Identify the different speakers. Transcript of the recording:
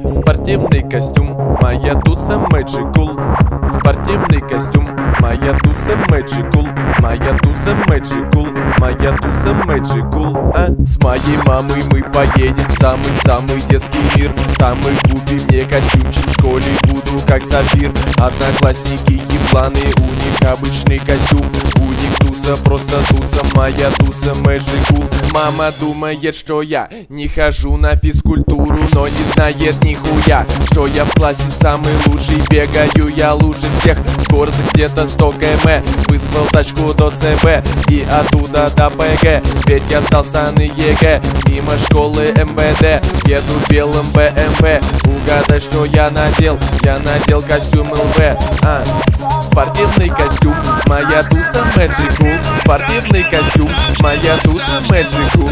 Speaker 1: Спортивный костюм, моя туса Magical. Спортивный костюм, моя туса Magical. Моя туса Magical, моя туса Magical. С моей мамой мы поедем в самый-самый детский мир. Там мы купим мне костюмчик, в школе буду как сапфир. Одноклассники ебланы, у них обычный костюм. У них туса, просто туса, моя туса Magical. Мама думает, что я не хожу на физкультуру, но не знает нихуя, что я в классе самый лучший. Бегаю я лучше всех, скорость где-то 100 км. Вызвал тачку до ЦБ и оттуда до ПГ, ведь я остался на ЕГЭ. Мимо школы МВД еду в белом БМВ. Угадай, что я надел? Я надел костюм ЛВ. Спортивный костюм, моя туса Magical. Спортивный костюм, моя туса Magical.